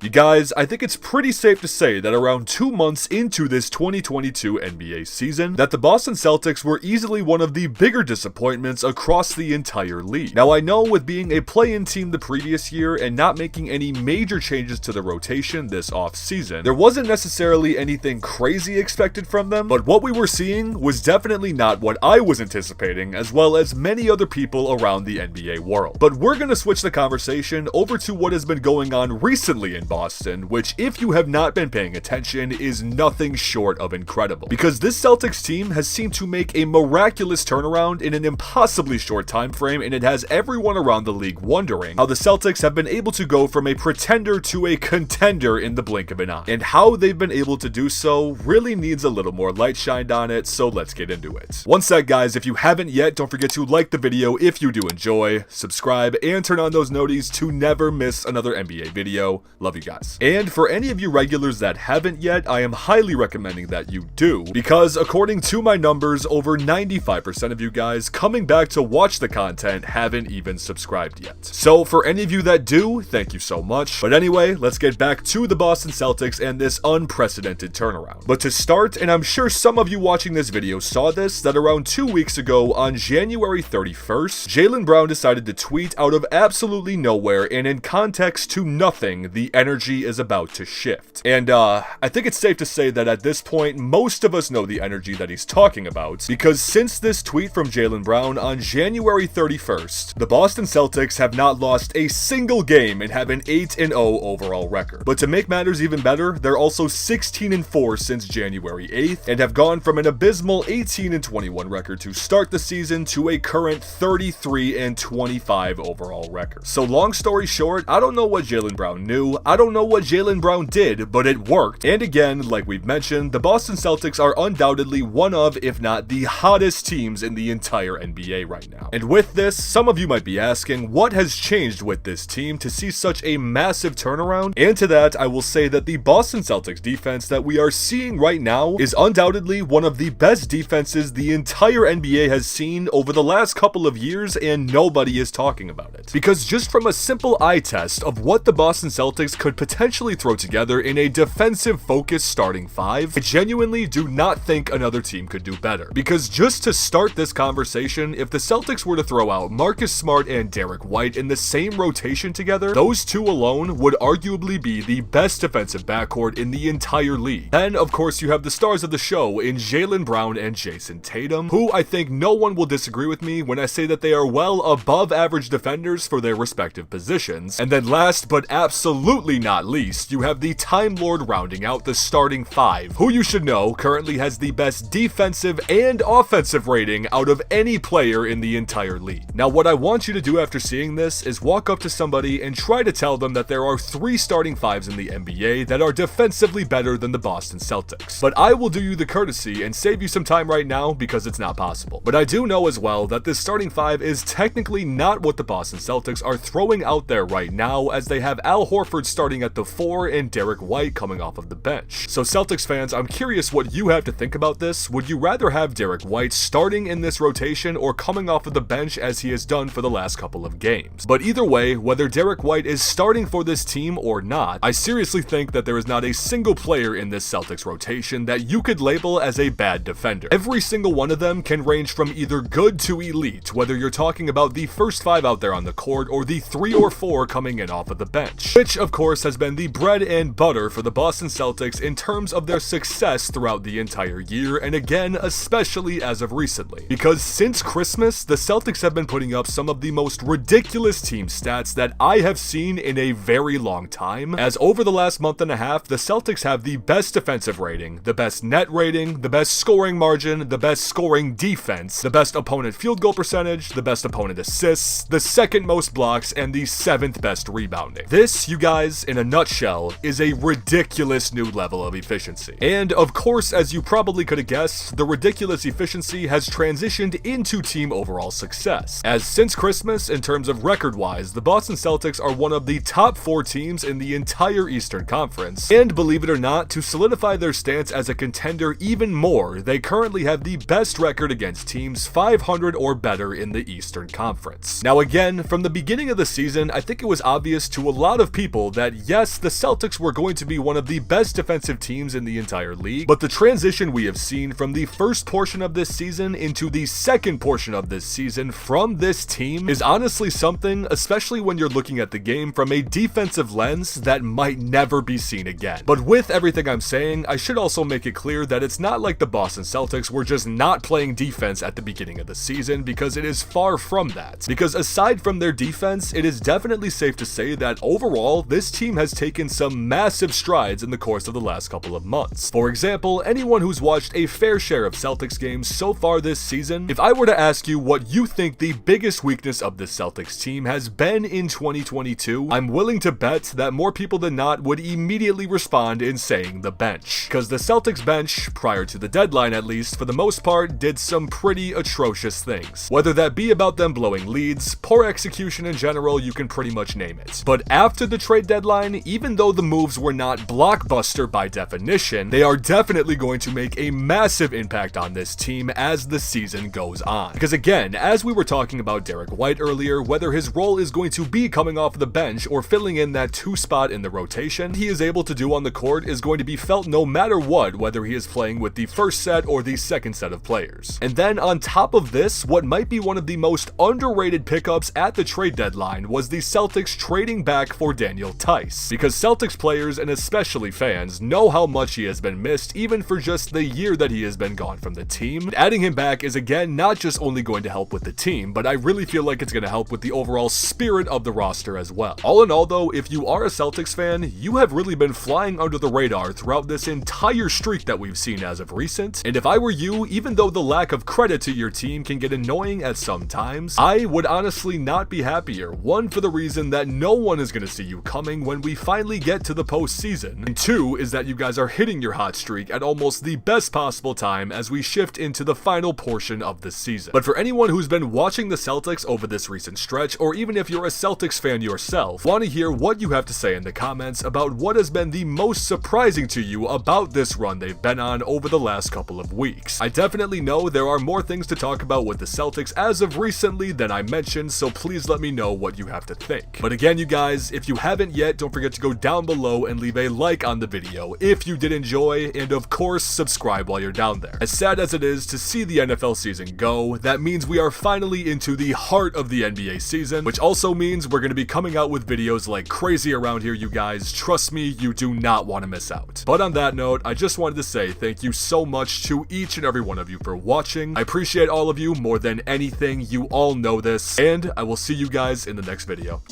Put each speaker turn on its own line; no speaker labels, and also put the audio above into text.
You guys, I think it's pretty safe to say that around 2 months into this 2022 NBA season, that the Boston Celtics were easily one of the bigger disappointments across the entire league. Now I know with being a play-in team the previous year and not making any major changes to the rotation this offseason, there wasn't necessarily anything crazy expected from them, but what we were seeing was definitely not what I was anticipating, as well as many other people around the NBA world. But we're gonna switch the conversation over to what has been going on recently in Boston, which if you have not been paying attention is nothing short of incredible. Because this Celtics team has seemed to make a miraculous turnaround in an impossibly short time frame, and it has everyone around the league wondering how the Celtics have been able to go from a pretender to a contender in the blink of an eye. And how they've been able to do so really needs a little more light shined on it, so let's get into it. One sec guys, if you haven't yet, don't forget to like the video if you do enjoy, subscribe, and turn on those noties to never miss another NBA video. Love you guys. And for any of you regulars that haven't yet, I am highly recommending that you do, because according to my numbers, over 95% of you guys coming back to watch the content haven't even subscribed yet. So for any of you that do, thank you so much. But anyway, let's get back to the Boston Celtics and this unprecedented turnaround. But to start, and I'm sure some of you watching this video saw this, that around 2 weeks ago on January 31st, Jaylen Brown decided to tweet out of absolutely nowhere and in context to nothing, the energy is about to shift. And I think it's safe to say that at this point, most of us know the energy that he's talking about, because since this tweet from Jaylen Brown on January 31st, the Boston Celtics have not lost a single game and have an 8-0 overall record. But to make matters even better, they're also 16-4 since January 8th, and have gone from an abysmal 18-21 record to start the season to a current 33-25 overall record. So long story short, I don't know what Jaylen Brown knew, I don't know what Jaylen Brown did, but it worked. And again, like we've mentioned, the Boston Celtics are undoubtedly one of, if not the hottest teams in the entire NBA right now. And with this, some of you might be asking, what has changed with this team to see such a massive turnaround? And to that, I will say that the Boston Celtics defense that we are seeing right now is undoubtedly one of the best defenses the entire NBA has seen over the last couple of years, and nobody is talking about it. Because just from a simple eye test of what the Boston Celtics could potentially throw together in a defensive focused starting five, I genuinely do not think another team could do better. Because just to start this conversation, if the Celtics were to throw out Marcus Smart and Derrick White in the same rotation together, those two alone would arguably be the best defensive backcourt in the entire league. Then, of course, you have the stars of the show in Jaylen Brown and Jayson Tatum, who I think no one will disagree with me when I say that they are well above average defenders for their respective positions. And then last but absolutely not least, you have the Time Lord rounding out the starting five, who you should know currently has the best defensive and offensive rating out of any player in the entire league. Now what I want you to do after seeing this is walk up to somebody and try to tell them that there are 3 starting fives in the NBA that are defensively better than the Boston Celtics. But I will do you the courtesy and save you some time right now because it's not possible. But I do know as well that this starting five is technically not what the Boston Celtics are throwing out there right now, as they have Al Horford starting at the 4 and Derrick White coming off of the bench. So Celtics fans, I'm curious what you have to think about this. Would you rather have Derrick White starting in this rotation or coming off of the bench as he has done for the last couple of games? But either way, whether Derrick White is starting for this team or not, I seriously think that there is not a single player in this Celtics rotation that you could label as a bad defender. Every single one of them can range from either good to elite, whether you're talking about the first 5 out there on the court or the 3 or 4 coming in off of the bench, which of course has been the bread and butter for the Boston Celtics in terms of their success throughout the entire year, and again, especially as of recently. Because since Christmas, the Celtics have been putting up some of the most ridiculous team stats that I have seen in a very long time, as over the last month and a half, the Celtics have the best defensive rating, the best net rating, the best scoring margin, the best scoring defense, the best opponent field goal percentage, the best opponent assists, the second most blocks, and the 7th best rebounding. This, you guys, in a nutshell, is a ridiculous new level of efficiency. And of course, as you probably could have guessed, the ridiculous efficiency has transitioned into team overall success, as since Christmas, in terms of record-wise, the Boston Celtics are one of the top 4 teams in the entire Eastern Conference, and believe it or not, to solidify their stance as a contender even more, they currently have the best record against teams 500 or better in the Eastern Conference. Now again, from the beginning of the season, I think it was obvious to a lot of people that that yes, the Celtics were going to be one of the best defensive teams in the entire league, but the transition we have seen from the first portion of this season into the second portion of this season from this team is honestly something, especially when you're looking at the game from a defensive lens, that might never be seen again. But with everything I'm saying, I should also make it clear that it's not like the Boston Celtics were just not playing defense at the beginning of the season, because it is far from that. Because aside from their defense, it is definitely safe to say that overall, this team has taken some massive strides in the course of the last couple of months. For example, anyone who's watched a fair share of Celtics games so far this season, if I were to ask you what you think the biggest weakness of this Celtics team has been in 2022, I'm willing to bet that more people than not would immediately respond in saying the bench. Because the Celtics bench, prior to the deadline at least, for the most part, did some pretty atrocious things. Whether that be about them blowing leads, poor execution in general, you can pretty much name it. But after the trade deadline, even though the moves were not blockbuster by definition, they are definitely going to make a massive impact on this team as the season goes on. Because again, as we were talking about Derrick White earlier, whether his role is going to be coming off the bench or filling in that 2 spot in the rotation, he is able to do on the court is going to be felt no matter what, whether he is playing with the first set or the second set of players. And then on top of this, what might be one of the most underrated pickups at the trade deadline was the Celtics trading back for Daniel Tice. Because Celtics players, and especially fans, know how much he has been missed even for just the year that he has been gone from the team. And adding him back is again not just only going to help with the team, but I really feel like it's going to help with the overall spirit of the roster as well. All in all though, if you are a Celtics fan, you have really been flying under the radar throughout this entire streak that we've seen as of recent. And if I were you, even though the lack of credit to your team can get annoying at some times, I would honestly not be happier. One, for the reason that no one is going to see you coming when we finally get to the postseason. And two, is that you guys are hitting your hot streak at almost the best possible time as we shift into the final portion of the season. But for anyone who's been watching the Celtics over this recent stretch, or even if you're a Celtics fan yourself, want to hear what you have to say in the comments about what has been the most surprising to you about this run they've been on over the last couple of weeks. I definitely know there are more things to talk about with the Celtics as of recently than I mentioned, so please let me know what you have to think. But again, you guys, if you haven't yet, don't forget to go down below and leave a like on the video if you did enjoy, and of course, subscribe while you're down there. As sad as it is to see the NFL season go, that means we are finally into the heart of the NBA season, which also means we're going to be coming out with videos like crazy around here, you guys. Trust me, you do not want to miss out. But on that note, I just wanted to say thank you so much to each and every one of you for watching. I appreciate all of you more than anything. You all know this, and I will see you guys in the next video.